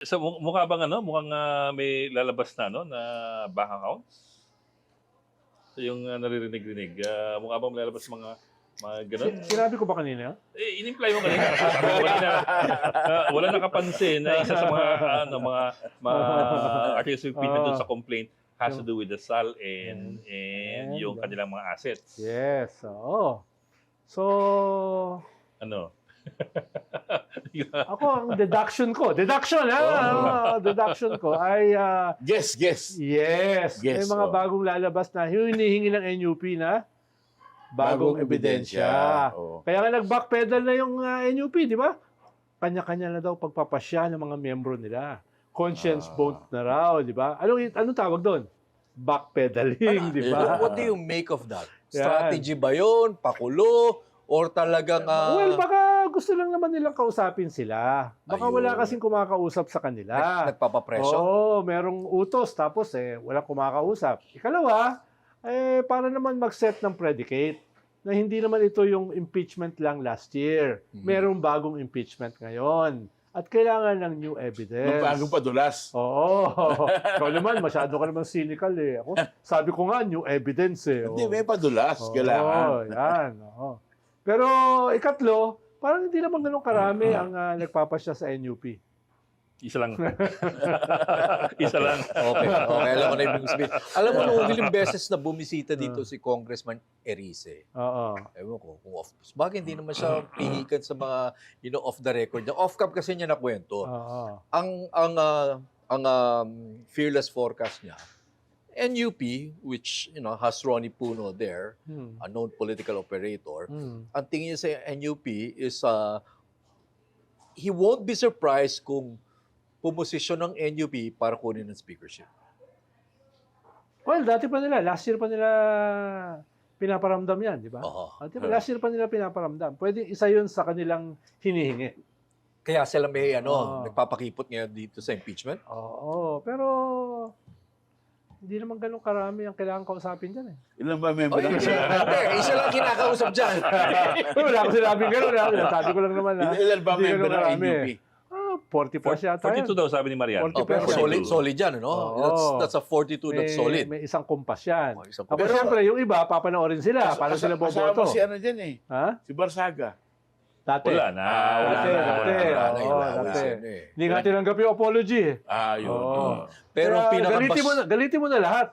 So, mukha bang ano, mukhang may lalabas na ano, na bank accounts? So, yung naririnig-rinig, mukha bang may lalabas mga ganun? Sinabi ko ba kanina? In-imply mo kanina. Kasi sabi mo kanina, wala nakapansin na isa sa mga articles of opinion doon sa complaint has to do with the SAL and yung kanilang mga assets. Yes, oo. So, Ano? ako ang deduction ko ay Guess. yes, may Yes, mga oh. bagong lalabas na hinihingi ng NUP na bagong ebidensya. Oh. Kaya nga nag-backpedal na yung NUP, di ba? Kanya-kanya na daw pagpapasya ng mga miyembro nila. Conscience vote na raw, di ba? Anong tawag doon? Backpedaling, di ba? What do you make of that? Yan. Strategy ba yun? Pakulo? Or talagang... Well, baka gusto lang naman nilang kausapin sila. Baka Ayun. wala kasing kumakausap sa kanila. nagpapapresyo? Oo, merong utos tapos walang kumakausap. Ikalawa, para naman mag-set ng predicate na hindi naman ito yung impeachment lang last year. Merong bagong impeachment ngayon. At kailangan ng new evidence. Bagong padulas. Oo. Ikaw naman, masyado ka naman cynical eh. Ako, sabi ko nga, new evidence eh. Hindi, Oo. may padulas. Kailangan. Oo, yan. Oo. Pero ikatlo, parang hindi naman ganun karami ang nagpapasya sa NUP. Isa lang. Isa lang. Okay, alam ko na ibig sabihin. Alam mo, nung huling beses na bumisita dito si Congressman Erice, Oo. ewan ko, kung off, bagay hindi naman siya pihikan sa mga, off the record. Off-cam kasi niya nakwento. Oo. Ang fearless forecast niya, NUP, which has Ronnie Puno there, a known political operator, ang tingin niya sa NUP is he won't be surprised kung pumosisyon ng NUP para kunin ng speakership. Well, dati pa nila, last year pa nila pinaparamdam yan, di ba? Oo. Last year pa nila pinaparamdam. Pwede isa yun sa kanilang hinihingi. Kaya sila may Oo. nagpapakipot ngayon dito sa impeachment. Oo, pero hindi naman ganun karami ang kailangan kausapin dyan eh. Ilan ba member ng Isa lang kinakausap dyan. Wala ko sinabing ganun. Sabi ko lang naman na. Ilan ba hindi member ganun ng karami. NUP? 40 plus yata yan. 42 daw, sabi ni Marian. 40. Pero 42. solid yan, no? Oo. That's a 42 that's solid. May isang kumpas yan. Oh, isang Tapos kumpas. siyempre, yung iba, papanoorin sila. Paano sila boboto? Kasama si ano dyan eh. Ha? Si Barsaga. Dati. Wala na. Dati. Wala na, Dati. yun eh. Hindi nga tinanggap yung apology eh. Yun. Oo. Pero ang galitin mo na lahat.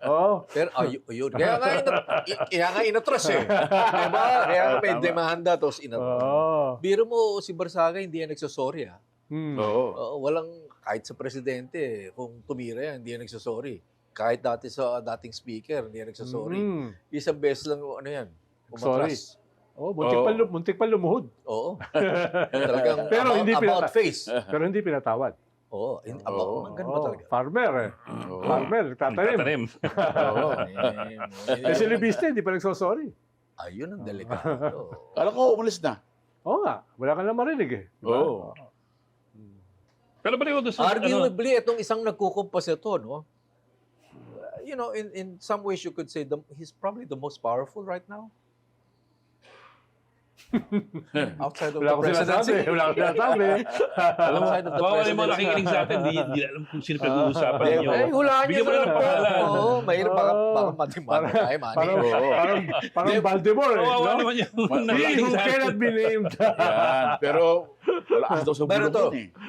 Oo. Pero yun. Kaya nga inatras eh. Diba? Kaya nga may demanda tapos inatras. Oo. Biro mo si Barsaga hindi yan nagsasorry ah. Oo. Walang kahit sa presidente kung tumira yan hindi yan nagsasorry. Kahit dati sa dating speaker hindi yan nagsasorry. Isang beses lang yan. Sorry. Umatras. Oh, Oo. muntik pa lumuhod. Oo. Talagang Pero hindi about face. Pero hindi pinatawad. Oo. About, ganun ba talaga? Farmer eh. Oo. Farmer, tatanim. Tatanim. Oo. Eh, si Libiste, hindi pa nagsosorry. Ayun ang delikado. Kala ko umalis na. Oo nga, wala ka lang marinig eh. Diba? Oo. Pero balik ko doon sa... Arguably, itong isang nagkukumpas ito, no? In some ways, you could say he's probably the most powerful right now. Outside of Wala the ko sinasabi. presidency. Wala ko sinasabi. Alam mo, Outside of the bawal yung mga presidency. nakikinig sa atin, hindi alam kung sino pinag-uusapan niyo. Hulaan niyo Bigyan mo na ng pangalan. Oo, mahirap baka matimano tayo, man. Parang Baltimore eh. Kawawa No? naman yung He nakikinig who sa atin. cannot be named. Yan. Pero wala kasi daw sa Meron bulong to. yun eh.